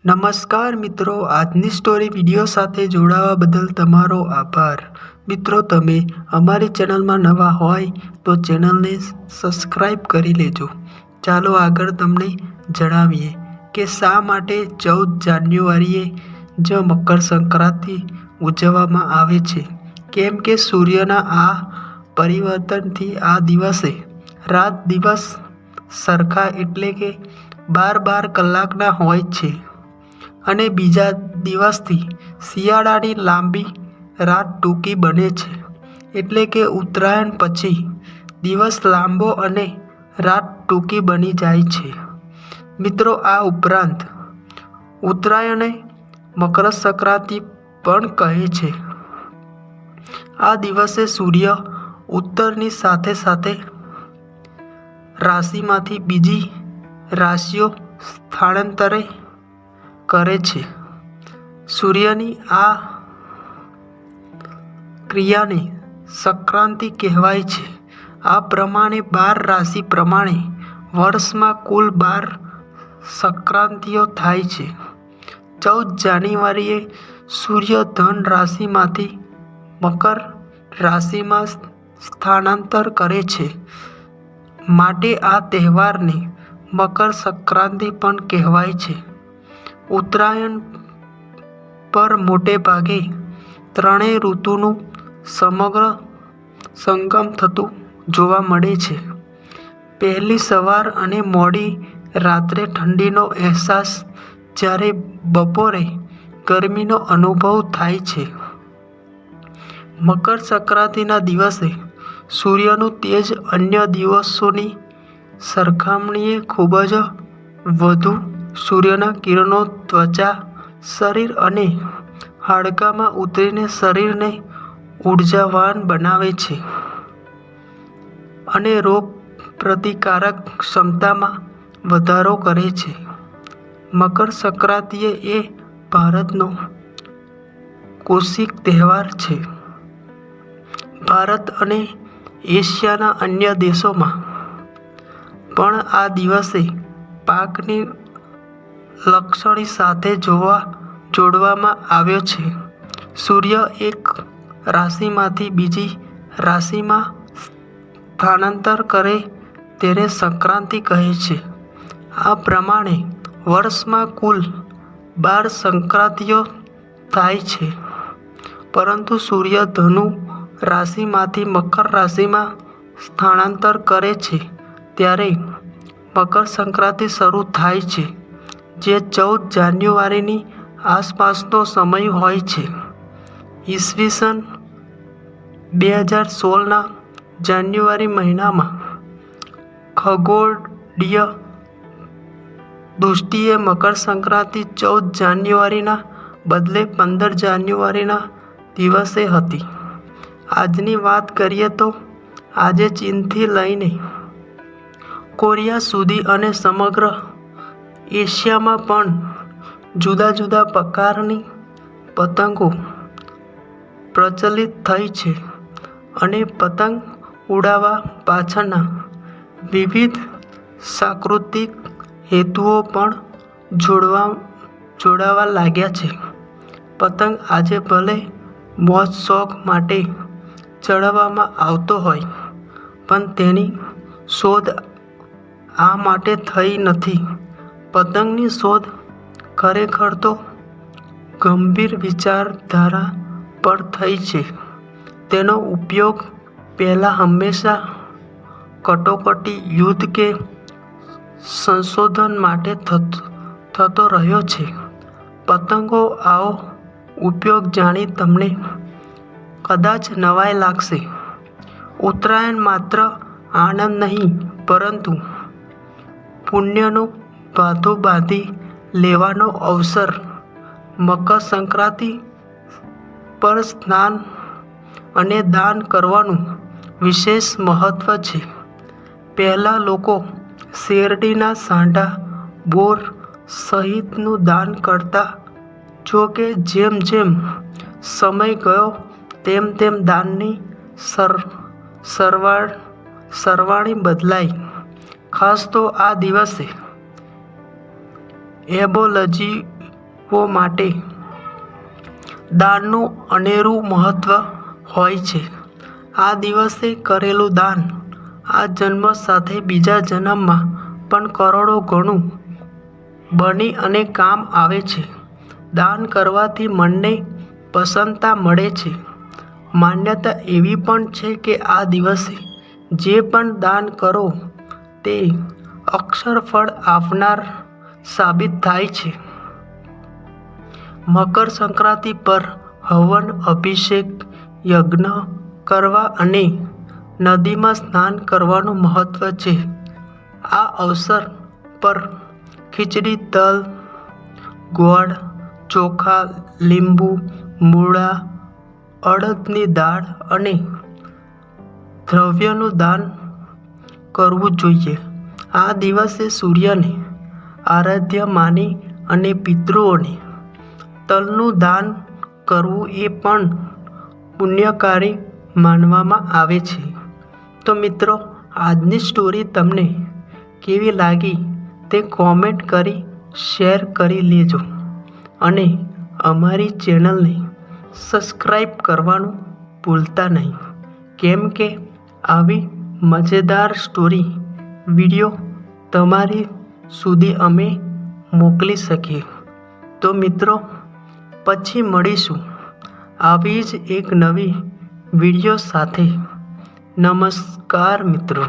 નમસ્કાર મિત્રો, આજની સ્ટોરી વિડીયો સાથે જોડાવા બદલ તમારો આભાર. મિત્રો, તમે અમારી ચેનલમાં નવા હોય તો ચેનલને સબસ્ક્રાઈબ કરી લેજો. ચાલો આગળ તમને જણાવીએ કે શા માટે 14 જાન્યુઆરીએ જ મકર સંક્રાંતિ ઉજવવામાં આવે છે. કેમ કે સૂર્યના આ પરિવર્તનથી આ દિવસે રાત દિવસ સરખા એટલે કે 12 કલાકના હોય છે અને બીજા દિવસથી શિયાળાની લાંબી રાત ટૂંકી બને છે. એટલે કે ઉત્તરાયણ પછી દિવસ લાંબો અને રાત ટૂંકી બની જાય છે. મિત્રો, આ ઉપરાંત ઉત્તરાયણને મકર સંક્રાંતિ પણ કહે છે. આ દિવસે સૂર્ય ઉત્તરની સાથે સાથે રાશિમાંથી બીજી રાશિઓ સ્થળાંતરે કરે છે. સૂર્યની આ ક્રિયાને સંક્રાંતિ કહેવાય છે. આ પ્રમાણે 12 રાશિ પ્રમાણે વર્ષમાં કુલ 12 સંક્રાંતિઓ થાય છે. 14 જાન્યુઆરીએ સૂર્ય ધન રાશિમાંથી મકર રાશિમાં સ્થળાંતર કરે છે. માટે આ તહેવારને મકર સંક્રાંતિ પણ કહેવાય છે. ઉત્તરાયણ પર મોટે ભાગે ત્રણેય ઋતુનું સમગ્ર સંગમ થતું જોવા મળે છે. પહેલી સવાર અને મોડી રાત્રે ઠંડીનો અહેસાસ જ્યારે બપોરે ગરમીનો અનુભવ થાય છે. મકર સંક્રાંતિના દિવસે સૂર્યનું તેજ અન્ય દિવસોની સરખામણીએ ખૂબ જ વધુ સૂર્યના કિરણો ત્વચા, શરીર અને હાડકામાં ઉતરીને શરીરને ઉર્જાવાન બનાવે છે અને રોગ પ્રતિકારક ક્ષમતામાં વધારો કરે છે. મકર સંક્રાંતિ એ ભારતનો કૌષિક તહેવાર છે. ભારત અને એશિયાના અન્ય દેશોમાં પણ આ દિવસે પાકની લણણી સાથે જોડવામાં આવ્યો છે. સૂર્ય એક રાશિમાંથી બીજી રાશિમાં સ્થળાંતર કરે તેને સંક્રાંતિ કહે છે. આ પ્રમાણે વર્ષમાં કુલ 12 સંક્રાંતિઓ થાય છે. પરંતુ સૂર્ય ધનુ રાશિમાંથી મકર રાશિમાં સ્થળાંતર કરે છે ત્યારે મકર સંક્રાંતિ શરૂ થાય છે, જે 14 જાન્યુઆરીની આસપાસનો સમય હોય છે. ઈસવીસન 2016ના જાન્યુઆરી મહિનામાં ખગોળીય દૃષ્ટિએ મકર સંક્રાંતિ 14 જાન્યુઆરીના બદલે 15 જાન્યુઆરીના દિવસે હતી. આજની વાત કરીએ તો આજે ચીનથી લઈને કોરિયા સુધી અને સમગ્ર એશિયામાં પણ જુદા જુદા પ્રકારની પતંગો પ્રચલિત થઈ છે અને પતંગ ઉડાવવા પાછળના વિવિધ સાંસ્કૃતિક હેતુઓ પણ જોડાવા લાગ્યા છે. પતંગ આજે ભલે મોજ શોખ માટે ચડાવવામાં આવતો હોય, પણ તેની શોધ આ માટે થઈ નથી. પતંગની શોધ ખરેખર તો ગંભીર વિચારધારા પર થઈ છે. તેનો ઉપયોગ પહેલાં હંમેશા કટોકટી, યુદ્ધ કે સંશોધન માટે થતો રહ્યો છે. પતંગનો આવો ઉપયોગ જાણી તમને કદાચ નવાઈ લાગશે. ઉત્તરાયણ માત્ર આનંદ નહીં, પરંતુ પુણ્યનું ભાથું બાંધી લેવાનો અવસર. મકર સંક્રાંતિ પર સ્નાન અને દાન કરવાનું વિશેષ મહત્વ છે. પહેલાં લોકો શેરડીના સાંઠા, બોર સહિતનું દાન કરતા. જો કે જેમ જેમ સમય ગયો તેમ તેમ દાનની સરવાણી બદલાઈ. ખાસ તો આ દિવસે એબોલોજી માટે દાનનું અનેરું મહત્વ હોય છે. આ દિવસે કરેલું દાન આ જન્મ સાથે બીજા જન્મમાં પણ કરોડો ગણું બની અને કામ આવે છે. દાન કરવાથી મનને પ્રસન્નતા મળે છે. માન્યતા એવી પણ છે કે આ દિવસે જે પણ દાન કરો તે અક્ષર ફળ આપનાર સાબિત થાય છે. મકર સંક્રાંતિ પર હવન, અભિષેક, યજ્ઞ કરવા અને નદીમાં સ્નાન કરવાનું મહત્વ છે. આ અવસર પર ખીચડી, તલ, ગોળ, ચોખા, લીંબુ, મૂળા, અડદની દાળ અને દ્રવ્યનું દાન કરવું જોઈએ. આ દિવસે સૂર્યને આરાધ્ય માની અને પિતૃઓને તલનું દાન કરવું એ પણ પુણ્યકારી માનવામાં આવે છે. તો મિત્રો, આજની સ્ટોરી તમને કેવી લાગી તે કોમેન્ટ કરી શેર કરી લેજો અને અમારી ચેનલને સબસ્ક્રાઈબ કરવાનું ભૂલતા નહીં, કેમ કે આવી મજેદાર સ્ટોરી વિડીયો તમારી સુધી અમે મોકલી શકીએ. તો મિત્રો, પછી મળીશું આવી જ એક નવી વિડીયો સાથે. નમસ્કાર મિત્રો.